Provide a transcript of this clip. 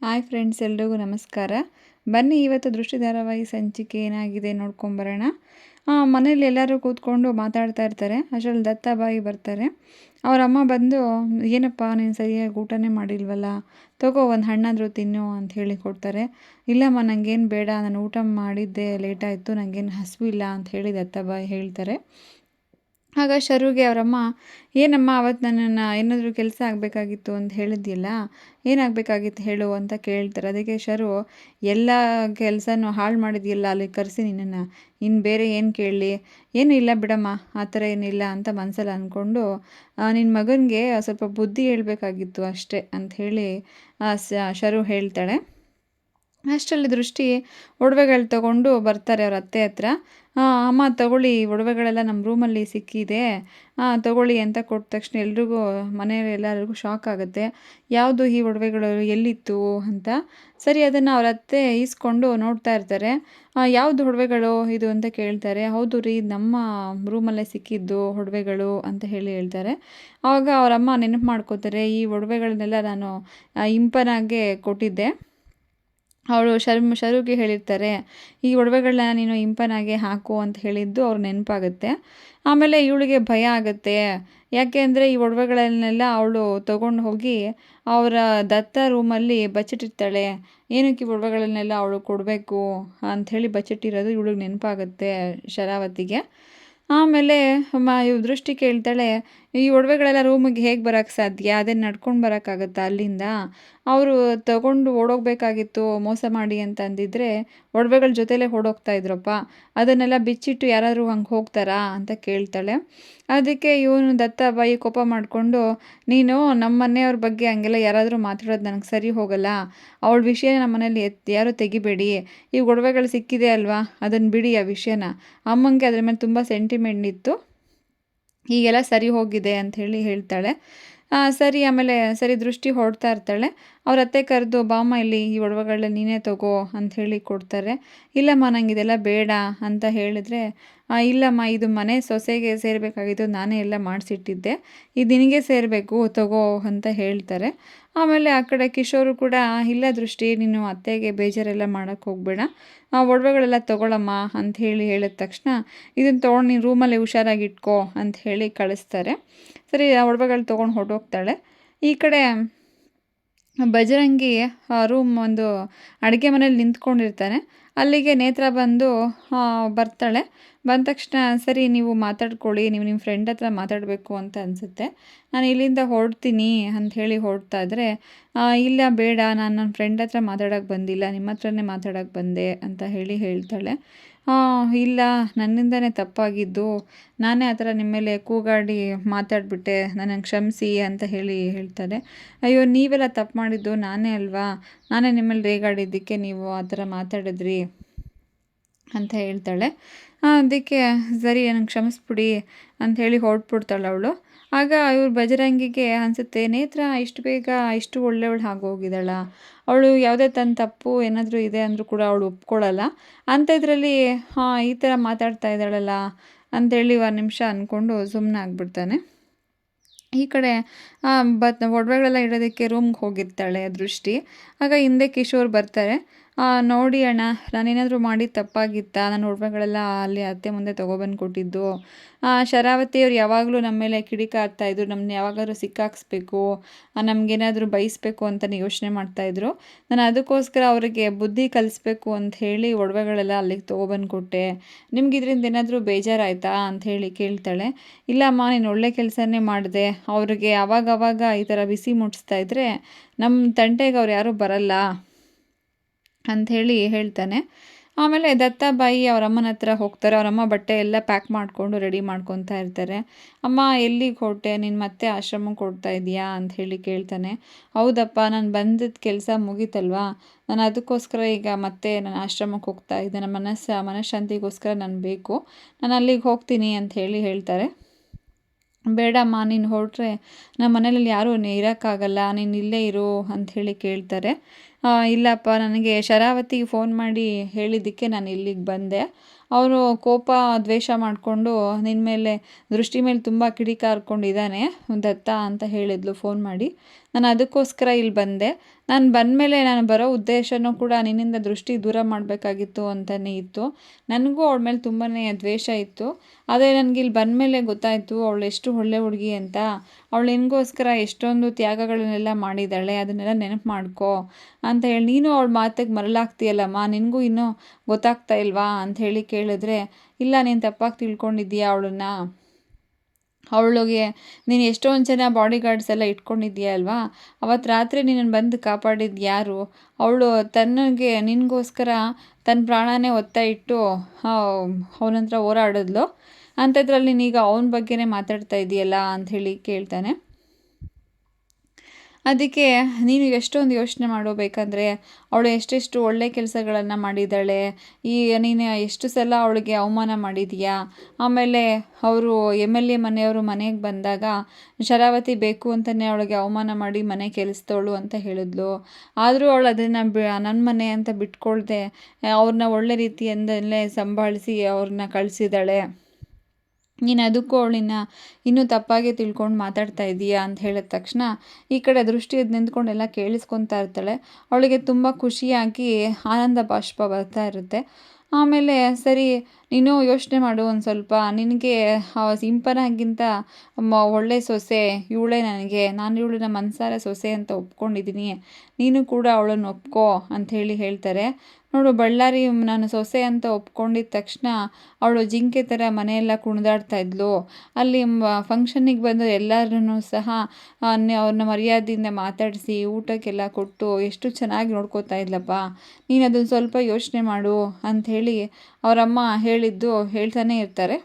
Hi friends, ಎಲ್ರಿಗೂ ನಮಸ್ಕಾರ. ಬನ್ನಿ ಇವತ್ತು ದೃಷ್ಟಿ ಧಾರಾವಾಹಿ ಸಂಚಿಕೆ ಏನಾಗಿದೆ ನೋಡ್ಕೊಂಬರೋಣ. ಮನೇಲಿ ಎಲ್ಲರೂ ಕೂತ್ಕೊಂಡು ಮಾತಾಡ್ತಾ ಇರ್ತಾರೆ. ಅಷ್ಟರಲ್ಲಿ ದತ್ತಾಬಾಯಿ ಬರ್ತಾರೆ. ಅವ್ರ ಅಮ್ಮ ಬಂದು, ಏನಪ್ಪ ನೀನು ಸರಿಯಾಗಿ ಊಟನೇ ಮಾಡಿಲ್ವಲ್ಲ, ತಗೋ ಒಂದು ಹಣ್ಣಾದರೂ ತಿನ್ನು ಅಂತ ಹೇಳಿ ಕೊಡ್ತಾರೆ. ಇಲ್ಲಮ್ಮ ನನಗೇನು ಬೇಡ, ನಾನು ಊಟ ಮಾಡಿದ್ದೆ ಲೇಟಾಯಿತು, ನನಗೇನು ಹಸಿವಿಲ್ಲ ಅಂತ ಹೇಳಿ ದತ್ತಾಬಾಯಿ ಹೇಳ್ತಾರೆ. ಆಗ ಶರುಗೆ ಅವರಮ್ಮ, ಏನಮ್ಮ ಅವತ್ತು ನನ್ನನ್ನು ಏನಾದರೂ ಕೆಲಸ ಆಗಬೇಕಾಗಿತ್ತು ಅಂತ ಹೇಳಿದ್ಯಲ್ಲ, ಏನಾಗಬೇಕಾಗಿತ್ತು ಹೇಳು ಅಂತ ಕೇಳ್ತಾರೆ. ಅದಕ್ಕೆ ಶರು, ಎಲ್ಲ ಕೆಲಸನೂ ಹಾಳು ಮಾಡಿದ್ಯಲ್ಲ, ಅಲ್ಲಿ ಕರೆಸಿ ನಿನ್ನನ್ನು, ಇನ್ನು ಬೇರೆ ಏನು ಕೇಳಲಿ, ಏನೂ ಇಲ್ಲ ಬಿಡಮ್ಮ, ಆ ಥರ ಏನಿಲ್ಲ ಅಂತ ಮನಸ್ಸಲ್ಲಿ ಅಂದ್ಕೊಂಡು, ನಿನ್ನ ಮಗನಿಗೆ ಸ್ವಲ್ಪ ಬುದ್ಧಿ ಹೇಳ್ಬೇಕಾಗಿತ್ತು ಅಷ್ಟೇ ಅಂಥೇಳಿ ಶರು ಹೇಳ್ತಾಳೆ. ಅಷ್ಟರಲ್ಲಿ ದೃಷ್ಟಿ ಒಡವೆಗಳು ತೊಗೊಂಡು ಬರ್ತಾರೆ ಅವ್ರ ಅತ್ತೆ ಹತ್ರ. ಅಮ್ಮ ತಗೊಳ್ಳಿ, ಒಡವೆಗಳೆಲ್ಲ ನಮ್ಮ ರೂಮಲ್ಲಿ ಸಿಕ್ಕಿದೆ, ತಗೊಳ್ಳಿ ಅಂತ ಕೊಟ್ಟ ತಕ್ಷಣ ಎಲ್ರಿಗೂ, ಮನೆಯವರೆಲ್ಲರಿಗೂ ಶಾಕ್ ಆಗುತ್ತೆ. ಯಾವುದು ಈ ಒಡವೆಗಳು, ಎಲ್ಲಿತ್ತು ಅಂತ. ಸರಿ, ಅದನ್ನು ಅವ್ರ ಅತ್ತೆ ಈಸ್ಕೊಂಡು ನೋಡ್ತಾ ಇರ್ತಾರೆ. ಯಾವುದು ಒಡವೆಗಳು ಇದು ಅಂತ ಕೇಳ್ತಾರೆ. ಹೌದು ರೀ, ನಮ್ಮ ರೂಮಲ್ಲೇ ಸಿಕ್ಕಿದ್ದು ಒಡವೆಗಳು ಅಂತ ಹೇಳಿ ಹೇಳ್ತಾರೆ. ಆವಾಗ ಅವರಮ್ಮ ನೆನಪು ಮಾಡ್ಕೋತಾರೆ, ಈ ಒಡವೆಗಳನ್ನೆಲ್ಲ ನಾನು ಇಂಪನಾಗೆ ಕೊಟ್ಟಿದ್ದೆ. ಅವಳು ಶರುಗೆ ಹೇಳಿರ್ತಾರೆ, ಈ ಒಡವೆಗಳನ್ನ ನೀನು ಇಂಪನಾಗೆ ಹಾಕು ಅಂತ ಹೇಳಿದ್ದು ಅವ್ರು ನೆನಪಾಗುತ್ತೆ. ಆಮೇಲೆ ಇವಳಿಗೆ ಭಯ ಆಗುತ್ತೆ. ಯಾಕೆ ಅಂದರೆ ಈ ಒಡವೆಗಳನ್ನೆಲ್ಲ ಅವಳು ತೊಗೊಂಡು ಹೋಗಿ ಅವರ ದತ್ತ ರೂಮಲ್ಲಿ ಬಚ್ಚಿಟ್ಟಿರ್ತಾಳೆ. ಏನಕ್ಕೆ ಈ ಒಡವೆಗಳನ್ನೆಲ್ಲ ಅವಳು ಕೊಡಬೇಕು ಅಂಥೇಳಿ ಬಚ್ಚಿಟ್ಟಿರೋದು ಇವಳಿಗೆ ನೆನಪಾಗುತ್ತೆ ಶರಾವತಿಗೆ. ಆಮೇಲೆ ದೃಷ್ಟಿ ಕೇಳ್ತಾಳೆ, ಈ ಒಡವೆಗಳೆಲ್ಲ ರೂಮಿಗೆ ಹೇಗೆ ಬರೋಕ್ಕೆ ಸಾಧ್ಯ, ಅದೇನು ನಡ್ಕೊಂಡು ಬರೋಕ್ಕಾಗತ್ತಾ ಅಲ್ಲಿಂದ, ಅವರು ತಗೊಂಡು ಓಡೋಗ್ಬೇಕಾಗಿತ್ತು ಮೋಸ ಮಾಡಿ ಅಂತ ಅಂದಿದ್ರೆ ಒಡವೆಗಳ ಜೊತೆಲೇ ಓಡೋಗ್ತಾ ಇದ್ರಪ್ಪ, ಅದನ್ನೆಲ್ಲ ಬಿಚ್ಚಿಟ್ಟು ಯಾರಾದರೂ ಹಂಗೆ ಹೋಗ್ತಾರಾ ಅಂತ ಕೇಳ್ತಾಳೆ. ಅದಕ್ಕೆ ಇವನು ದತ್ತಾಬಾಯಿ ಕೋಪ ಮಾಡಿಕೊಂಡು, ನೀನು ನಮ್ಮ ಮನೆಯವ್ರ ಬಗ್ಗೆ ಹಂಗೆಲ್ಲ ಯಾರಾದರೂ ಮಾತಾಡೋದು ನನಗೆ ಸರಿ ಹೋಗಲ್ಲ, ಅವಳ ವಿಷಯನ ನಮ್ಮ ಮನೇಲಿ ಯಾರೂ ತೆಗಿಬೇಡಿ, ಈ ಒಡವೆಗಳು ಸಿಕ್ಕಿದೆ ಅಲ್ವಾ, ಅದನ್ನು ಬಿಡಿ, ಆ ವಿಷಯನ, ಅಮ್ಮಂಗೆ ಅದ್ರ ಮೇಲೆ ತುಂಬ ಸೆಂಟಿಮೆಂಟ್ ಇತ್ತು, ಹೀಗೆಲ್ಲ ಸರಿ ಹೋಗಿದೆ ಅಂಥೇಳಿ ಹೇಳ್ತಾಳೆ. ಸರಿ, ಆಮೇಲೆ ಸರಿ ದೃಷ್ಟಿ ಹೊರಡ್ತಾ ಇರ್ತಾಳೆ. ಅವ್ರ ಅತ್ತೆ ಕರೆದು, ಬಾಮ್ಮ ಇಲ್ಲಿ, ಈ ಒಡವೆಗಳನ್ನ ನೀನೇ ತಗೋ ಅಂಥೇಳಿ ಕೊಡ್ತಾರೆ. ಇಲ್ಲಮ್ಮ ನಂಗೆ ಇದೆಲ್ಲ ಬೇಡ ಅಂತ ಹೇಳಿದ್ರೆ, ಇಲ್ಲಮ್ಮ ಇದು ಮನೆ ಸೊಸೆಗೆ ಸೇರಬೇಕಾಗಿದ್ದು, ನಾನೇ ಎಲ್ಲ ಮಾಡಿಸಿಟ್ಟಿದ್ದೆ, ಇದು ನಿನಗೆ ಸೇರಬೇಕು, ತಗೋ ಅಂತ ಹೇಳ್ತಾರೆ. ಆಮೇಲೆ ಆ ಕಡೆ ಕಿಶೋರು ಕೂಡ, ಇಲ್ಲ ದೃಷ್ಟಿ, ನೀನು ಅತ್ತೆಗೆ ಬೇಜಾರೆಲ್ಲ ಮಾಡೋಕ್ಕೆ ಹೋಗಬೇಡ, ಒಡವೆಗಳೆಲ್ಲ ತೊಗೊಳಮ್ಮ ಅಂಥೇಳಿ ಹೇಳಿದ ತಕ್ಷಣ, ಇದನ್ನು ತೊಗೊಂಡು ನೀನು ರೂಮಲ್ಲಿ ಹುಷಾರಾಗಿ ಇಟ್ಕೋ ಅಂತ ಹೇಳಿ ಕಳಿಸ್ತಾರೆ. ಸರಿ, ಆ ಒಡವೆಗಳು ತೊಗೊಂಡು ಹೊರಟೋಗ್ತಾಳೆ. ಈ ಕಡೆ ಬಜರಂಗಿ ರೂಮ್ ಒಂದು ಅಡುಗೆ ಮನೇಲಿ ನಿಂತ್ಕೊಂಡಿರ್ತಾನೆ. ಅಲ್ಲಿಗೆ ನೇತ್ರ ಬಂದು ಬರ್ತಾಳೆ. ಬಂದ ತಕ್ಷಣ, ಸರಿ ನೀವು ಮಾತಾಡ್ಕೊಳ್ಳಿ, ನೀವು ನಿಮ್ಮ ಫ್ರೆಂಡ್ ಹತ್ರ ಮಾತಾಡಬೇಕು ಅಂತ ಅನಿಸುತ್ತೆ, ನಾನು ಇಲ್ಲಿಂದ ಹೊರಡ್ತೀನಿ ಅಂಥೇಳಿ ಹೊರಡ್ತಾ ಇದ್ದರೆ, ಇಲ್ಲ ಬೇಡ, ನಾನು ನನ್ನ ಫ್ರೆಂಡ್ ಹತ್ರ ಮಾತಾಡೋಕ್ಕೆ ಬಂದಿಲ್ಲ, ನಿಮ್ಮ ಹತ್ರನೇ ಮಾತಾಡೋಕ್ಕೆ ಬಂದೆ ಅಂತ ಹೇಳ್ತಾಳೆ. ಇಲ್ಲ, ನನ್ನಿಂದನೇ ತಪ್ಪಾಗಿದ್ದು, ನಾನೇ ಆ ಥರ ನಿಮ್ಮ ಮೇಲೆ ಕೂಗಾಡಿ ಮಾತಾಡಿಬಿಟ್ಟೆ, ನನ್ನನ್ನು ಕ್ಷಮಿಸಿ ಅಂತ ಹೇಳ್ತಾರೆ. ಅಯ್ಯೋ, ನೀವೆಲ್ಲ ತಪ್ಪು ಮಾಡಿದ್ದು ನಾನೇ ಅಲ್ವಾ, ನಾನೇ ನಿಮ್ಮಲ್ಲಿ ರೇಗಾಡಿದ್ದಕ್ಕೆ ನೀವು ಆ ಥರ ಮಾತಾಡಿದ್ರಿ ಅಂತ ಹೇಳ್ತಾಳೆ. ಅದಕ್ಕೆ ಸರಿ, ನನಗೆ ಕ್ಷಮಿಸ್ಬಿಡಿ ಅಂಥೇಳಿ ಹೊರಟ್ಬಿಡ್ತಾಳೆ ಅವಳು. ಆಗ ಇವ್ರು ಬಜರಂಗಿಗೆ ಅನಿಸುತ್ತೆ, ನೇತ್ರ ಇಷ್ಟು ಬೇಗ ಇಷ್ಟು ಒಳ್ಳೆಯವಳು ಆಗೋಗಿದ್ದಾಳ, ಅವಳು ಯಾವುದೇ ತನ್ನ ತಪ್ಪು ಏನಾದರೂ ಇದೆ ಅಂದರೂ ಕೂಡ ಅವಳು ಒಪ್ಕೊಳ್ಳಲ್ಲ, ಅಂಥದ್ರಲ್ಲಿ ಈ ಥರ ಮಾತಾಡ್ತಾ ಇದ್ದಾಳಲ್ಲ ಅಂಥೇಳಿ ಒಂದು ನಿಮಿಷ ಅಂದ್ಕೊಂಡು ಸುಮ್ಮನೆ ಆಗಿಬಿಡ್ತಾನೆ. ಈ ಕಡೆ ಒಡವೆಗಳೆಲ್ಲ ಇಡೋದಕ್ಕೆ ರೂಮ್ಗೆ ಹೋಗಿರ್ತಾಳೆ ದೃಷ್ಟಿ. ಆಗ ಹಿಂದೆ ಕಿಶೋರ್ ಬರ್ತಾರೆ. ನೋಡಿ ಅಣ್ಣ, ನಾನೇನಾದರೂ ಮಾಡಿ ತಪ್ಪಾಗಿತ್ತಾ, ನನ್ನ ಒಡವೆಗಳೆಲ್ಲ ಅಲ್ಲಿ ಅತ್ತೆ ಮುಂದೆ ತೊಗೊಬಂದು ಕೊಟ್ಟಿದ್ದು, ಶರಾವತಿಯವ್ರು ಯಾವಾಗಲೂ ನಮ್ಮ ಮೇಲೆ ಕಿಡಿಕಾರ್ತಾಯಿದ್ರು, ನಮ್ಮನ್ನ ಯಾವಾಗಾದ್ರೂ ಸಿಕ್ಕಾಕ್ಸ್ಬೇಕು, ನಮಗೇನಾದರೂ ಬಯಸ್ಬೇಕು ಅಂತಲೇ ಯೋಚನೆ ಮಾಡ್ತಾಯಿದ್ರು, ನಾನು ಅದಕ್ಕೋಸ್ಕರ ಅವರಿಗೆ ಬುದ್ಧಿ ಕಲಿಸ್ಬೇಕು ಅಂತ ಹೇಳಿ ಒಡವೆಗಳೆಲ್ಲ ಅಲ್ಲಿಗೆ ತೊಗೊಬಂದು ಕೊಟ್ಟೆ, ನಿಮ್ಗೆ ಇದರಿಂದ ಏನಾದರೂ ಬೇಜಾರಾಯಿತಾ ಅಂಥೇಳಿ ಕೇಳ್ತಾಳೆ. ಇಲ್ಲಮ್ಮ, ನೀನು ಒಳ್ಳೆ ಕೆಲಸನೇ ಮಾಡಿದೆ, ಅವ್ರಿಗೆ ಆವಾಗವಾಗ ಈ ಥರ ಬಿಸಿ ಮುಟ್ಟಿಸ್ತಾಯಿದ್ರೆ ನಮ್ಮ ತಂಟೆಗೆ ಅವ್ರು ಯಾರೂ ಬರಲ್ಲ ಅಂಥೇಳಿ ಹೇಳ್ತಾನೆ. ಆಮೇಲೆ ದತ್ತಾಬಾಯಿ ಅವ್ರ ಅಮ್ಮನ ಹತ್ರ ಹೋಗ್ತಾರೆ. ಅವರಮ್ಮ ಬಟ್ಟೆ ಎಲ್ಲ ಪ್ಯಾಕ್ ಮಾಡಿಕೊಂಡು ರೆಡಿ ಮಾಡ್ಕೊತಾ ಇರ್ತಾರೆ. ಅಮ್ಮ, ಎಲ್ಲಿಗೆ ಹೊರಟೆ, ನೀನು ಮತ್ತೆ ಆಶ್ರಮಕ್ಕೆ ಕೊಡ್ತಾ ಇದೆಯಾ ಅಂತ ಹೇಳಿ ಕೇಳ್ತಾನೆ. ಹೌದಪ್ಪ, ನಾನು ಬಂದಿದ್ದ ಕೆಲಸ ಮುಗೀತಲ್ವಾ, ನಾನು ಅದಕ್ಕೋಸ್ಕರ ಈಗ ಮತ್ತೆ ನಾನು ಆಶ್ರಮಕ್ಕೆ ಹೋಗ್ತಾ ಇದ್ದೆ, ನನ್ನ ಮನಃಶಾಂತಿಗೋಸ್ಕರ ನಾನು ಬೇಕು, ನಾನು ಅಲ್ಲಿಗೆ ಹೋಗ್ತೀನಿ ಅಂತ ಹೇಳ್ತಾರೆ. ಬೇಡಮ್ಮ, ನೀನು ಹೊರಟ್ರೆ ನಮ್ಮ ಮನೇಲಿ ಯಾರೂ ಇರೋಕ್ಕಾಗಲ್ಲ, ನೀನು ಇಲ್ಲೇ ಇರು ಅಂಥೇಳಿ ಕೇಳ್ತಾರೆ. ಇಲ್ಲಪ್ಪ ನನಗೆ ಶರಾವತಿಗೆ ಫೋನ್ ಮಾಡಿ ಹೇಳಿದ್ದಕ್ಕೆ ನಾನು ಇಲ್ಲಿಗೆ ಬಂದೆ. ಅವರು ಕೋಪ ದ್ವೇಷ ಮಾಡಿಕೊಂಡು ನಿನ್ನ ಮೇಲೆ ದೃಷ್ಟಿ ಮೇಲೆ ತುಂಬ ಕಿಡಿಕಾರ್ಕೊಂಡಿದ್ದಾನೆ ದತ್ತ ಅಂತ ಹೇಳಿದ್ಲು ಫೋನ್ ಮಾಡಿ. ನಾನು ಅದಕ್ಕೋಸ್ಕರ ಇಲ್ಲಿ ಬಂದೆ. ನಾನು ಬಂದಮೇಲೆ ನಾನು ಬರೋ ಉದ್ದೇಶನೂ ಕೂಡ ನಿನ್ನಿಂದ ದೃಷ್ಟಿ ದೂರ ಮಾಡಬೇಕಾಗಿತ್ತು ಅಂತಲೇ ಇತ್ತು. ನನಗೂ ಅವಳ ಮೇಲೆ ತುಂಬಾ ದ್ವೇಷ ಇತ್ತು. ಆದರೆ ನನಗೆ ಇಲ್ಲಿ ಬಂದಮೇಲೆ ಗೊತ್ತಾಯಿತು ಅವಳು ಎಷ್ಟು ಒಳ್ಳೆ ಹುಡುಗಿ ಅಂತ. ಅವಳು ನಿನಗೋಸ್ಕರ ಎಷ್ಟೊಂದು ತ್ಯಾಗಗಳನ್ನೆಲ್ಲ ಮಾಡಿದ್ದಾಳೆ, ಅದನ್ನೆಲ್ಲ ನೆನಪು ಮಾಡ್ಕೊ ಅಂತ ಹೇಳಿ. ನೀನು ಅವಳ ಮಾತಿಗೆ ಮರಳಾಗ್ತೀಯಲ್ಲಮ್ಮ, ನಿನಗೂ ಇನ್ನೂ ಗೊತ್ತಾಗ್ತಾ ಇಲ್ವಾ ಅಂತ ಹೇಳಿ ಕೇಳಿದ್ರೆ, ಇಲ್ಲ ನೀನು ತಪ್ಪಾಗಿ ತಿಳ್ಕೊಂಡಿದ್ದೀಯಾ ಅವಳನ್ನು. ಅವಳಿಗೆ ನೀನು ಎಷ್ಟೊಂದು ಜನ ಬಾಡಿ ಗಾರ್ಡ್ಸ್ ಎಲ್ಲ ಇಟ್ಕೊಂಡಿದ್ದೀಯ ಅಲ್ವಾ, ಅವತ್ತು ರಾತ್ರಿ ನಿನ್ನನ್ನು ಬಂದು ಕಾಪಾಡಿದ್ದು ಯಾರು? ಅವಳು ತನಗೆ ನಿನಗೋಸ್ಕರ ತನ್ನ ಪ್ರಾಣನೇ ಒತ್ತ ಇಟ್ಟು ಅವನ ಹತ್ರ ಹೋರಾಡಿದ್ಲು. ಅಂಥದ್ರಲ್ಲಿ ನೀನೀಗ ಅವನ ಬಗ್ಗೆನೇ ಮಾತಾಡ್ತಾ ಇದೆಯಲ್ಲ ಅಂಥೇಳಿ ಕೇಳ್ತಾನೆ. ಅದಕ್ಕೆ ನೀನು ಎಷ್ಟೊಂದು ಯೋಚನೆ ಮಾಡಬೇಕಂದ್ರೆ ಅವಳು ಎಷ್ಟೆಷ್ಟು ಒಳ್ಳೆ ಕೆಲಸಗಳನ್ನು ಮಾಡಿದ್ದಾಳೆ. ನೀನು ಎಷ್ಟು ಸಲ ಅವಳಿಗೆ ಅವಮಾನ ಮಾಡಿದೀಯಾ. ಆಮೇಲೆ ಅವರು MLA ಮನೆಯವರು ಮನೆಗೆ ಬಂದಾಗ ಶರಾವತಿ ಬೇಕು ಅಂತಲೇ ಅವಳಿಗೆ ಅವಮಾನ ಮಾಡಿ ಮನೆ ಕೆಲಸದವಳು ಅಂತ ಹೇಳಿದ್ಲು. ಆದರೂ ಅವಳು ಅದನ್ನು ನನ್ನ ಮನೆ ಅಂತ ಬಿಟ್ಕೊಳ್ದೆ ಅವ್ರನ್ನ ಒಳ್ಳೆ ರೀತಿಯಿಂದಲೇ ಸಂಭಾಳಿಸಿ ಅವ್ರನ್ನ ಕಳಿಸಿದ್ದಾಳೆ. ನೀನು ಅದಕ್ಕೂ ಅವಳನ್ನ ಇನ್ನೂ ತಪ್ಪಾಗಿ ತಿಳ್ಕೊಂಡು ಮಾತಾಡ್ತಾ ಇದ್ದೀಯಾ ಅಂತ ಹೇಳಿದ ತಕ್ಷಣ ಈ ಕಡೆ ದೃಷ್ಟಿ ಎದ್ದು ನಿಂತ್ಕೊಂಡೆಲ್ಲ ಕೇಳಿಸ್ಕೊತಾ ಇರ್ತಾಳೆ. ಅವಳಿಗೆ ತುಂಬ ಖುಷಿಯಾಗಿ ಆನಂದ ಬಾಷ್ಪ ಬರ್ತಾ ಇರುತ್ತೆ. ಆಮೇಲೆ ಸರಿ ನೀನು ಯೋಚನೆ ಮಾಡು ಒಂದು ಸ್ವಲ್ಪ. ನಿನಗೆ ಸಿಂಪನಾಗಿಂತ ಒಳ್ಳೆ ಸೊಸೆ ಇವಳೇ. ನಾನು ಇವಳನ್ನ ಮನಸಾರೆ ಸೊಸೆ ಅಂತ ಒಪ್ಕೊಂಡಿದ್ದೀನಿ. ನೀನು ಕೂಡ ಅವಳನ್ನು ಒಪ್ಕೋ ಅಂಥೇಳಿ ಹೇಳ್ತಾರೆ. ನೋಡು ಬಳ್ಳಾರಿ ನಾನು ಸೊಸೆ ಅಂತ ಒಪ್ಕೊಂಡಿದ್ದ ತಕ್ಷಣ ಅವಳು ಜಿಂಕೆ ಥರ ಮನೆಯೆಲ್ಲ ಕುಣಿದಾಡ್ತಾ ಇದ್ಲು. ಅಲ್ಲಿ ಫಂಕ್ಷನ್ನಿಗೆ ಬಂದು ಎಲ್ಲರನ್ನೂ ಸಹ ಅವ್ರನ್ನ ಮರ್ಯಾದೆಯಿಂದ ಮಾತಾಡಿಸಿ ಊಟಕ್ಕೆಲ್ಲ ಕೊಟ್ಟು ಎಷ್ಟು ಚೆನ್ನಾಗಿ ನೋಡ್ಕೋತಾ ಇದ್ಲಪ್ಪ. ನೀನು ಅದನ್ನು ಸ್ವಲ್ಪ ಯೋಚನೆ ಮಾಡು ಅಂಥೇಳಿ ಅವರಮ್ಮ ಹೇಳಿದ್ದು ಹೇಳ್ತಾನೆ ಇರ್ತಾರೆ.